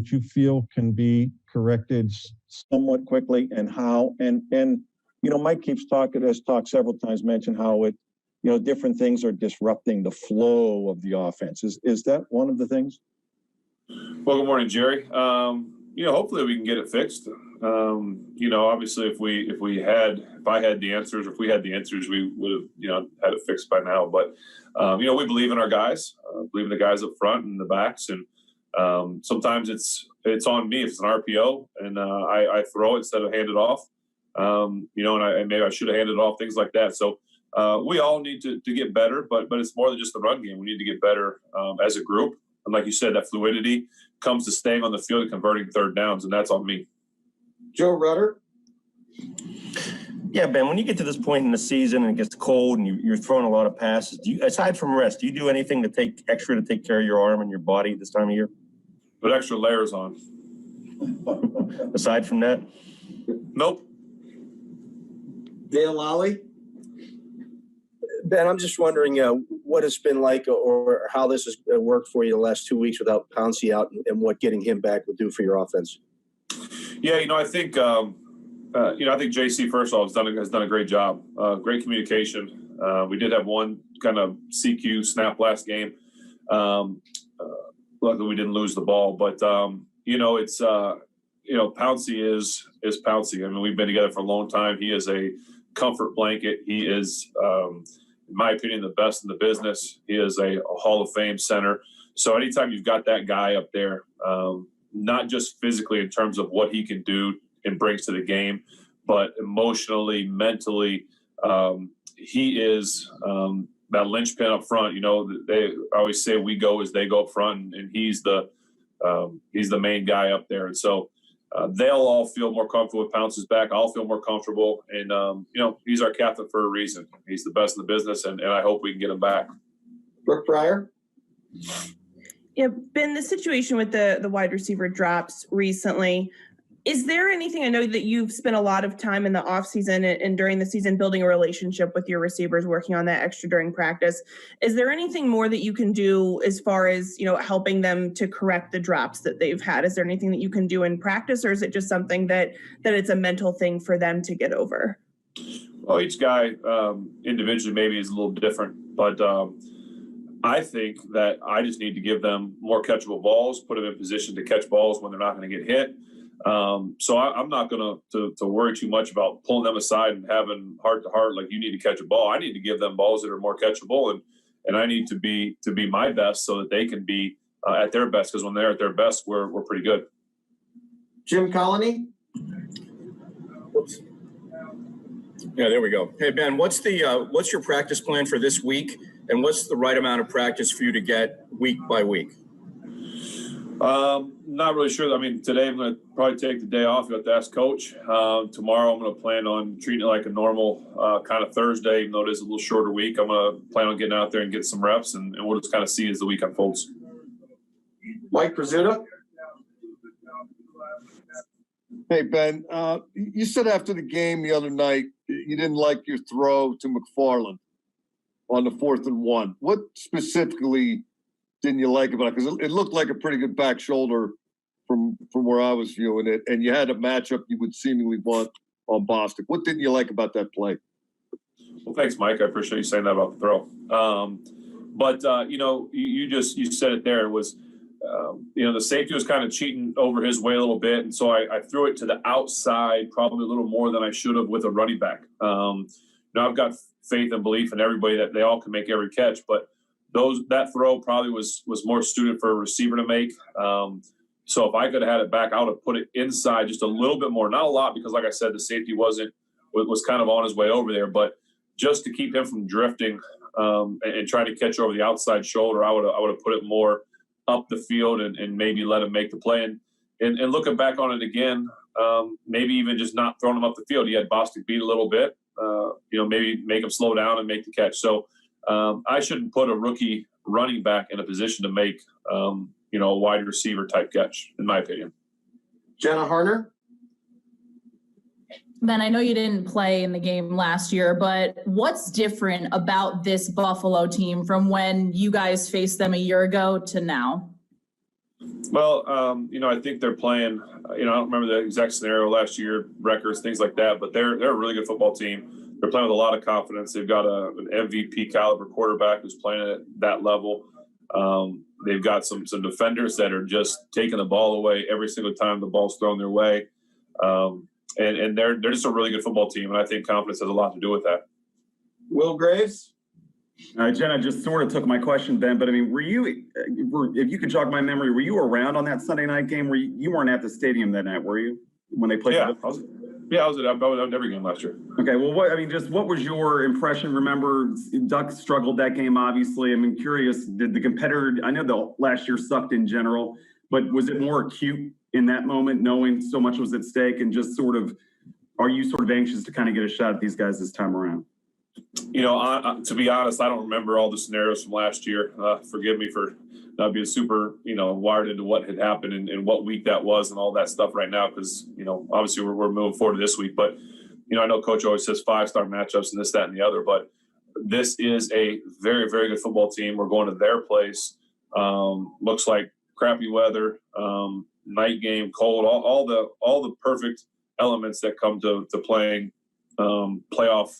that you feel can be corrected somewhat quickly, and how? And Mike has talked several times, mentioned how it, different things are disrupting the flow of the offense. Is that one of the things? Well, good morning, Jerry. Hopefully we can get it fixed. Obviously if I had the answers, or if we had the answers, we would have, had it fixed by now. But, we believe in our guys, believe in the guys up front and the backs. And sometimes it's on me if it's an RPO and I throw it instead of hand it off. And maybe I should have handed it off, things like that. So we all need to get better, but it's more than just the run game. We need to get better as a group. And like you said, that fluidity comes to staying on the field and converting third downs, and that's on me. Joe Rudder. Yeah, Ben, when you get to this point in the season and it gets cold and you're throwing a lot of passes, aside from rest, do you do anything to take care of your arm and your body this time of year? Put extra layers on. Aside from that? Nope. Dale Lally. Ben, I'm just wondering what it's been like or how this has worked for you the last 2 weeks without Pouncey out, and what getting him back will do for your offense. Yeah, I think JC, first of all, has done a great job. Great communication. We did have one kind of CQ snap last game. Luckily, we didn't lose the ball, but it's Pouncey is Pouncey. I mean, we've been together for a long time. He is a comfort blanket. He is, in my opinion, the best in the business. He is a Hall of Fame center. So anytime you've got that guy up there, not just physically in terms of what he can do and brings to the game, but emotionally, mentally, he is that linchpin up front. They always say we go as they go up front, and he's the main guy up there. And so they'll all feel more comfortable with Pouncey's back. I'll feel more comfortable. And, he's our captain for a reason. He's the best in the business, and I hope we can get him back. Brooke Pryor. Yeah, Ben, the situation with the wide receiver drops recently, is there anything, I know that you've spent a lot of time in the offseason and during the season building a relationship with your receivers, working on that extra during practice. Is there anything more that you can do as far as, helping them to correct the drops that they've had? Is there anything that you can do in practice, or is it just something that it's a mental thing for them to get over? Well, each guy individually maybe is a little different, but I think that I just need to give them more catchable balls, put them in position to catch balls when they're not going to get hit. So I'm not going to worry too much about pulling them aside and having heart to heart, like you need to catch a ball. I need to give them balls that are more catchable, and I need to be my best so that they can be at their best, because when they're at their best, we're pretty good. Jim Colony. Oops. Yeah, there we go. Hey, Ben, what's your practice plan for this week, and what's the right amount of practice for you to get week by week? Not really sure. I mean, today I'm going to probably take the day off. You have to ask Coach. Tomorrow I'm going to plan on treating it like a normal kind of Thursday, even though it is a little shorter week. I'm going to plan on getting out there and get some reps, and we'll just kind of see as the week unfolds. Mike Pizzuta. Hey, Ben, you said after the game the other night you didn't like your throw to McFarland on the 4th and 1. What specifically didn't you like about it? Because it looked like a pretty good back shoulder from where I was viewing it, and you had a matchup you would seemingly want on Bostic. What didn't you like about that play? Well, thanks, Mike. I appreciate you saying that about the throw. You said it there. It was, the safety was kind of cheating over his way a little bit, and so I threw it to the outside probably a little more than I should have with a running back. I've got faith and belief in everybody that they all can make every catch, but that throw probably was more suited for a receiver to make. So if I could have had it back, I would have put it inside just a little bit more, not a lot, because like I said, the safety was kind of on his way over there, but just to keep him from drifting and trying to catch over the outside shoulder, I would have put it more up the field and maybe let him make the play. And looking back on it again, maybe even just not throwing him up the field. He had Bostic beat a little bit, maybe make him slow down and make the catch. So I shouldn't put a rookie running back in a position to make, a wide receiver type catch, in my opinion. Jenna Harner. Ben, I know you didn't play in the game last year, but what's different about this Buffalo team from when you guys faced them a year ago to now? Well, I think they're playing. I don't remember the exact scenario last year, records, things like that, but they're a really good football team. They're playing with a lot of confidence. They've got an MVP caliber quarterback who's playing at that level. They've got some defenders that are just taking the ball away every single time the ball's thrown their way, and they're just a really good football team. And I think confidence has a lot to do with that. Will Graves? Jenna just sort of took my question, Ben, but I mean, if you could jog my memory, were you around on that Sunday night game? You weren't at the stadium that night, were you? When they played? Yeah, I was at every game last year. Okay, well, what was your impression? Remember, Ducks struggled that game, obviously. I'm curious, did the competitor, I know the last year sucked in general, but was it more acute in that moment, knowing so much was at stake, and just are you sort of anxious to kind of get a shot at these guys this time around? To be honest, I don't remember all the scenarios from last year. Forgive me for not being super, wired into what had happened and what week that was and all that stuff right now, because, obviously we're moving forward to this week. But, I know Coach always says 5-star matchups and this, that, and the other. But this is a very, very good football team. We're going to their place. Looks like crappy weather, night game, cold, all the perfect elements that come to playing playoff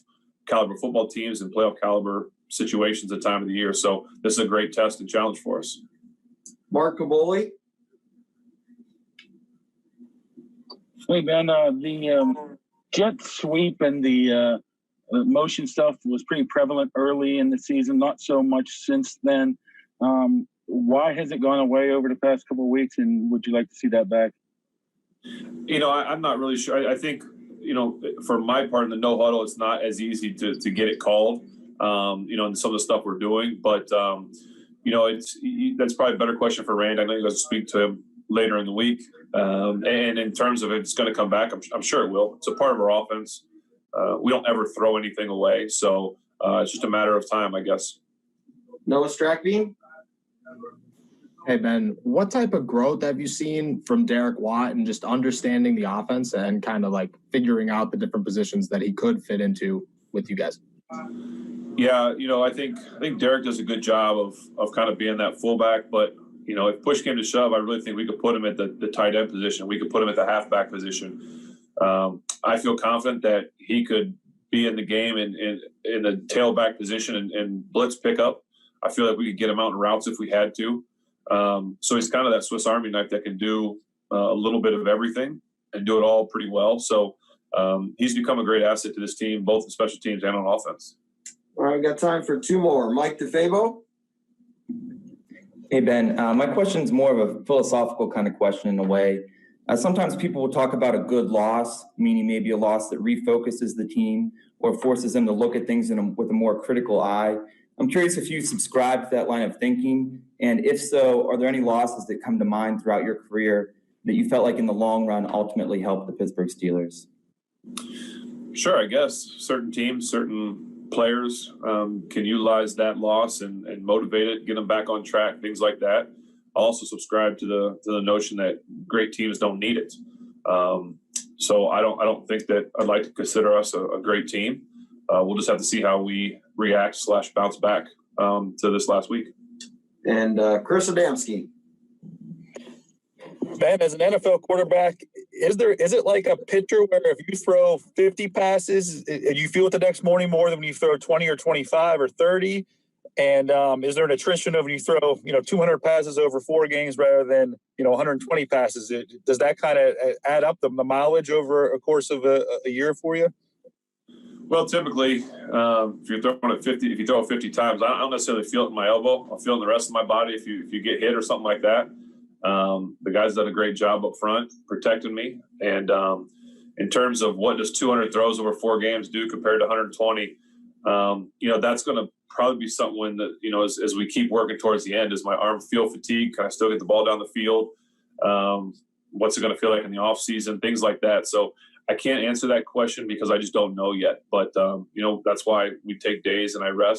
caliber football teams and playoff caliber situations at time of the year. So this is a great test and challenge for us. Mark Caboli? Hey, Ben, the jet sweep and the motion stuff was pretty prevalent early in the season, not so much since then. Why has it gone away over the past couple of weeks, and would you like to see that back? I'm not really sure. I think, for my part in the no huddle, it's not as easy to get it called, and some of the stuff we're doing. But, that's probably a better question for Randy. I know you guys will speak to him later in the week. And in terms of if it's going to come back, I'm sure it will. It's a part of our offense. We don't ever throw anything away. So it's just a matter of time, I guess. Noah Strackbean? Hey, Ben, what type of growth have you seen from Derek Watt and just understanding the offense and kind of like figuring out the different positions that he could fit into with you guys? Yeah, I think Derek does a good job of kind of being that fullback. But, if push came to shove, I really think we could put him at the tight end position. We could put him at the halfback position. I feel confident that he could be in the game in the tailback position and blitz pickup. I feel like we could get him out in routes if we had to. So he's kind of that Swiss Army knife that can do a little bit of everything and do it all pretty well. So he's become a great asset to this team, both in special teams and on offense. All right, we got time for two more. Mike DeFabo? Hey, Ben, my question is more of a philosophical kind of question in a way. Sometimes people will talk about a good loss, meaning maybe a loss that refocuses the team or forces them to look at things with a more critical eye. I'm curious if you subscribe to that line of thinking, and if so, are there any losses that come to mind throughout your career that you felt like in the long run ultimately helped the Pittsburgh Steelers? Sure, I guess certain teams, certain players can utilize that loss and motivate it, get them back on track, things like that. I also subscribe to the notion that great teams don't need it. So I don't think that I'd like to consider us a great team. We'll just have to see how we react / bounce back to this last week. And Chris Adamski. Ben, as an NFL quarterback, is it like a pitcher where if you throw 50 passes, you feel it the next morning more than when you throw 20 or 25 or 30? And is there an attrition of when you throw 200 passes over 4 games rather than 120 passes? Does that kind of add up the mileage over a course of a year for you? Well, typically, if you're throwing it 50, if you throw it 50 times, I don't necessarily feel it in my elbow. I'll feel it in the rest of my body if you get hit or something like that. The guys done a great job up front protecting me. And in terms of what does 200 throws over 4 games do compared to 120, that's going to probably be something that, as we keep working towards the end, does my arm feel fatigued? Can I still get the ball down the field? What's it going to feel like in the off season? Things like that. So I can't answer that question because I just don't know yet. But, that's why we take days and I rest.